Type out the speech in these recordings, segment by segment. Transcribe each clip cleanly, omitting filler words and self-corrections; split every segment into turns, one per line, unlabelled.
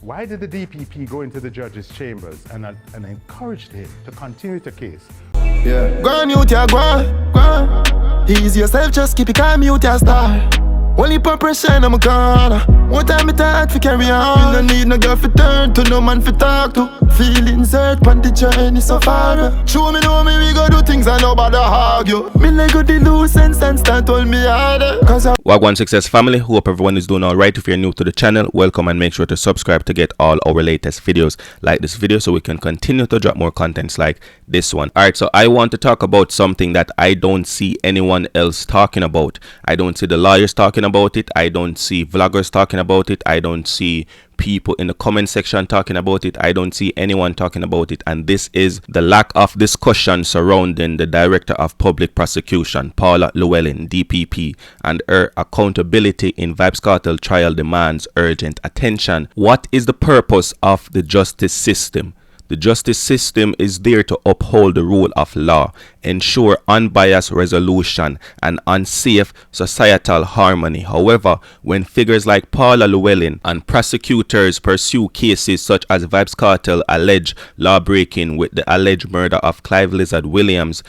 Why did the DPP go into the judge's chambers and encouraged him to continue the case?
Yeah. Go on mute, yeah, go on. Ease yourself, just keep it calm, mute your star. Only put pressure in my corner. One time it hard to carry on. You no need no girl for turn to, no man for talk to. Feelings hurt, pan the journey so far. Show me, know me, we go do things and nobody argue. Me like go the loose and start hold me harder.
Wagwan Success family, hope everyone is doing alright. If you're new to the channel, welcome and make sure to subscribe to get all our latest videos. Like this video so we can continue to drop more contents like this one. Alright, so I want to talk about something that I don't see anyone else talking about. I don't see the lawyers talking about it. I don't see vloggers talking about it. I don't see people in the comment section talking about it. I don't see anyone talking about it, and this is the lack of discussion surrounding the Director of Public Prosecution, Paula Llewellyn, DPP, and her accountability in Vybz Kartel trial demands urgent attention. What is the purpose of the justice system? The justice system is there to uphold the rule of law, ensure unbiased resolution, and unsafe societal harmony. However, when figures like Paula Llewellyn and prosecutors pursue cases such as Vybz Kartel alleged law-breaking with the alleged murder of Clive Lizard Williams,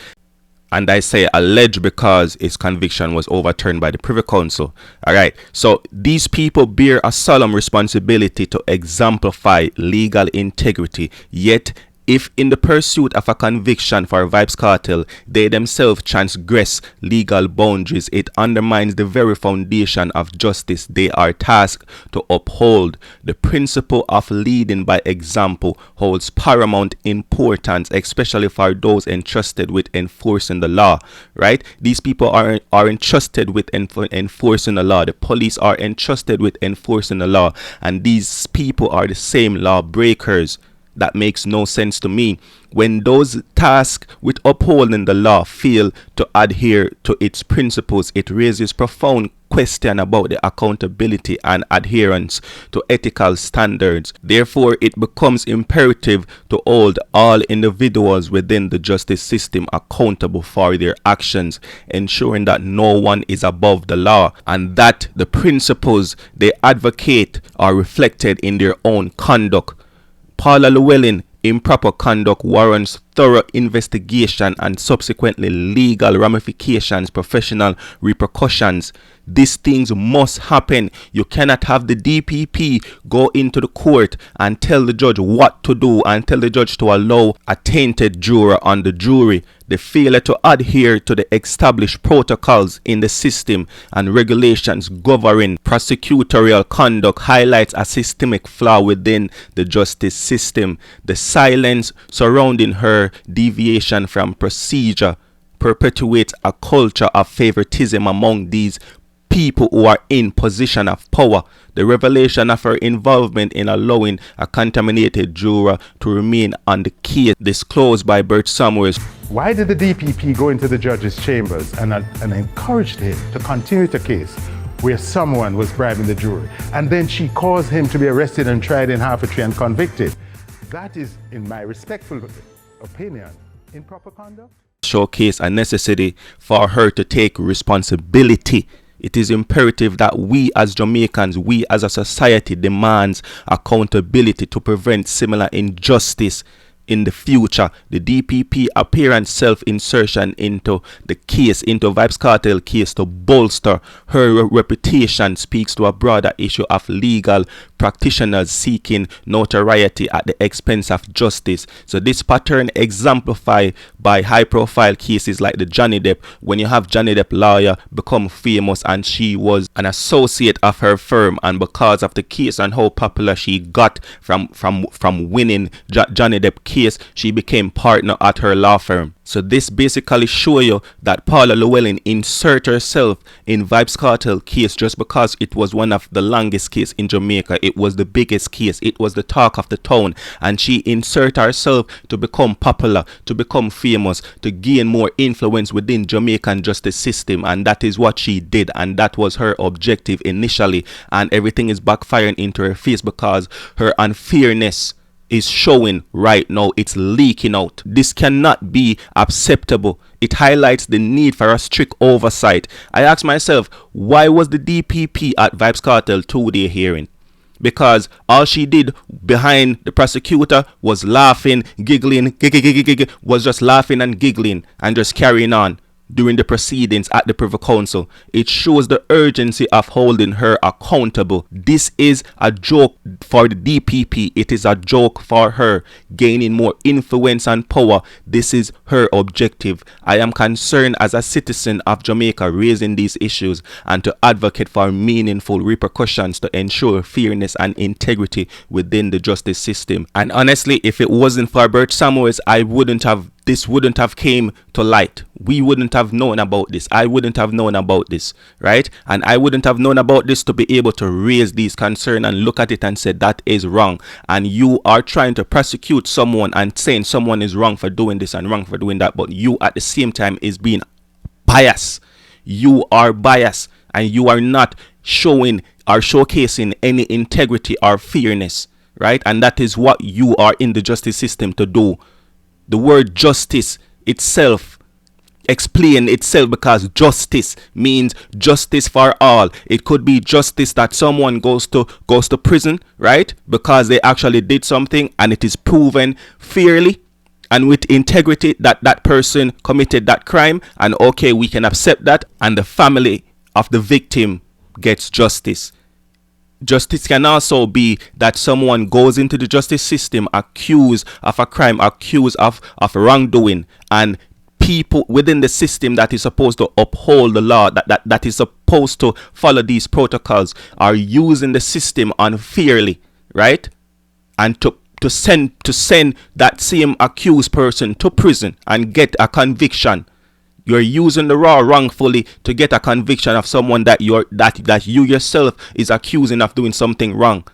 and I say alleged because its conviction was overturned by the Privy Council. Alright, so these people bear a solemn responsibility to exemplify legal integrity, yet if in the pursuit of a conviction for Vybz Kartel, they themselves transgress legal boundaries, it undermines the very foundation of justice they are tasked to uphold. The principle of leading by example holds paramount importance, especially for those entrusted with enforcing the law, right? These people are entrusted with enforcing the law. The police are entrusted with enforcing the law, and these people are the same lawbreakers. That makes no sense to me. When those tasked with upholding the law fail to adhere to its principles, it raises profound question about the accountability and adherence to ethical standards. Therefore, it becomes imperative to hold all individuals within the justice system accountable for their actions, ensuring that no one is above the law and that the principles they advocate are reflected in their own conduct. Paula Llewellyn improper conduct warrants thorough investigation and subsequently legal ramifications, professional repercussions. These things must happen. You cannot have the DPP go into the court and tell the judge what to do and tell the judge to allow a tainted juror on the jury. The failure to adhere to the established protocols in the system and regulations governing prosecutorial conduct highlights a systemic flaw within the justice system. The silence surrounding her deviation from procedure perpetuates a culture of favoritism among these people who are in position of power. The revelation of her involvement in allowing a contaminated juror to remain on the case disclosed by Bert Samuels.
Why did the DPP go into the judge's chambers and encouraged him to continue the case where someone was bribing the jury, and then she caused him to be arrested and tried in Harpatry and convicted? That is, in my respectful opinion, improper conduct.
Showcase a necessity for her to take responsibility. It is imperative that we as Jamaicans, we as a society demands accountability to prevent similar injustice in the future. The DPP apparent self-insertion into the case, into Vybz Kartel case to bolster her reputation speaks to a broader issue of legal practitioners seeking notoriety at the expense of justice. So this pattern exemplified by high-profile cases like the Johnny Depp. When you have Johnny Depp lawyer become famous and she was an associate of her firm, and because of the case and how popular she got from winning Johnny Depp case, she became partner at her law firm. So this basically show you that Paula Llewellyn insert herself in Vybz Kartel case just because it was one of the longest case in Jamaica. It was the biggest case. It was the talk of the town, and she insert herself to become popular, to become famous, to gain more influence within Jamaican justice system, and that is what she did, and that was her objective initially, and everything is backfiring into her face because her unfairness is showing right now. It's leaking out. This cannot be acceptable. It highlights the need for a strict oversight. I asked myself, why was the DPP at Vybz Kartel 2-day hearing? because all she did behind the prosecutor was laughing, giggling, was just laughing and giggling and just carrying on during the proceedings at the Privy Council. It shows the urgency of holding her accountable. This is a joke for the DPP. It is a joke for her gaining more influence and power. This is her objective. I am concerned as a citizen of Jamaica raising these issues and to advocate for meaningful repercussions to ensure fairness and integrity within the justice system. And honestly, if it wasn't for Bert Samuels, this wouldn't have came to light. We wouldn't have known about this. I wouldn't have known about this, right? And I wouldn't have known about this to be able to raise these concerns and look at it and say that is wrong. And you are trying to prosecute someone and saying someone is wrong for doing this and wrong for doing that, but you at the same time is being biased. You are biased and you are not showing or showcasing any integrity or fairness, right? And that is what you are in the justice system to do. The word justice itself explain itself, because justice means justice for all. It could be justice that someone goes to prison, right, because they actually did something and it is proven fairly and with integrity that that person committed that crime, and okay, we can accept that, and the family of the victim gets justice. Justice can also be that someone goes into the justice system accused of a crime, accused of wrongdoing, and people within the system that is supposed to uphold the law, that is supposed to follow these protocols, are using the system unfairly, right? And to send that same accused person to prison and get a conviction. You're using the law wrongfully to get a conviction of someone that you yourself is accusing of doing something wrong.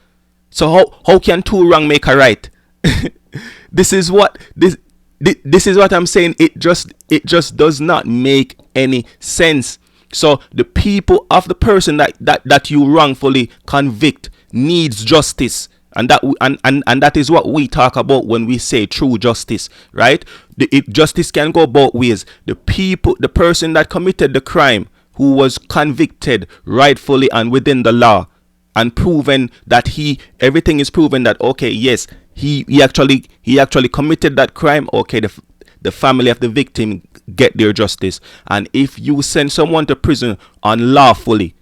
So how can two wrong make a right? This is what I'm saying. It just does not make any sense. So the people of the person that you wrongfully convict needs justice. And that is what we talk about when we say true justice, right? Justice can go both ways. The person that committed the crime, who was convicted rightfully and within the law, and proven that everything is proven that okay, yes, he actually committed that crime. Okay, the family of the victim get their justice. And if you send someone to prison unlawfully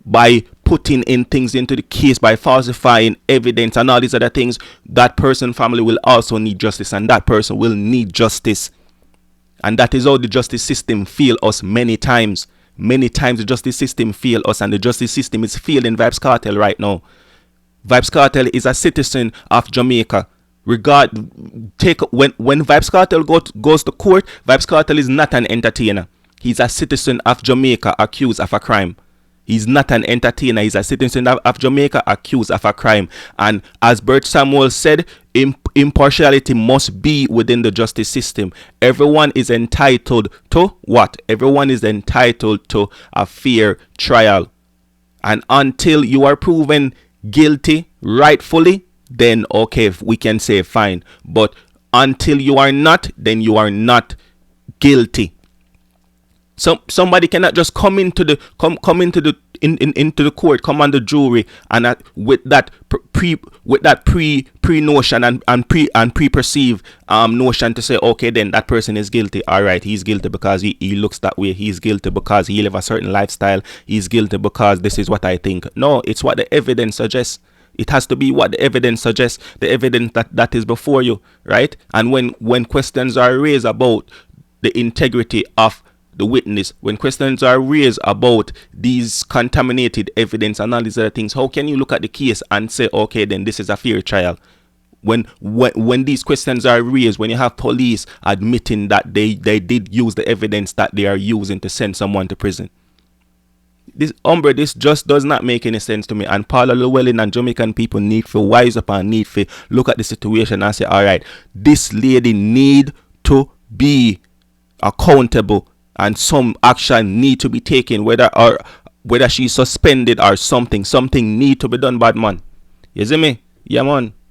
by putting in things into the case, by falsifying evidence and all these other things, that person family will also need justice, and that person will need justice. And that is how the justice system fail us many times. Many times the justice system fail us, and the justice system is failing Vybz Kartel right now. Vybz Kartel is a citizen of Jamaica. When Vybz Kartel goes to court, Vybz Kartel is not an entertainer. He's a citizen of Jamaica accused of a crime. He's not an entertainer. He's a citizen of Jamaica accused of a crime. And as Bert Samuel said, impartiality must be within the justice system. Everyone is entitled to what? Everyone is entitled to a fair trial. And until you are proven guilty rightfully, then okay, we can say fine. But until you are not, then you are not guilty. Somebody cannot just come into the court, come on the jury, and with that pre notion and pre-perceived notion to say, okay, then that person is guilty. All right, he's guilty because he looks that way. He's guilty because he live a certain lifestyle. He's guilty because this is what I think. No, it's what the evidence suggests. It has to be what the evidence suggests, the evidence that is before you, right? And when questions are raised about the integrity of the witness, when questions are raised about these contaminated evidence and all these other things, how can you look at the case and say, okay, then this is a fair trial? When these questions are raised, when you have police admitting that they did use the evidence that they are using to send someone to prison. This just does not make any sense to me. And Paula Llewellyn and Jamaican people need to wise up and need to look at the situation and say, all right, this lady need to be accountable and some action need to be taken, whether she's suspended or something need to be done, bad man. You see me? Yeah, man.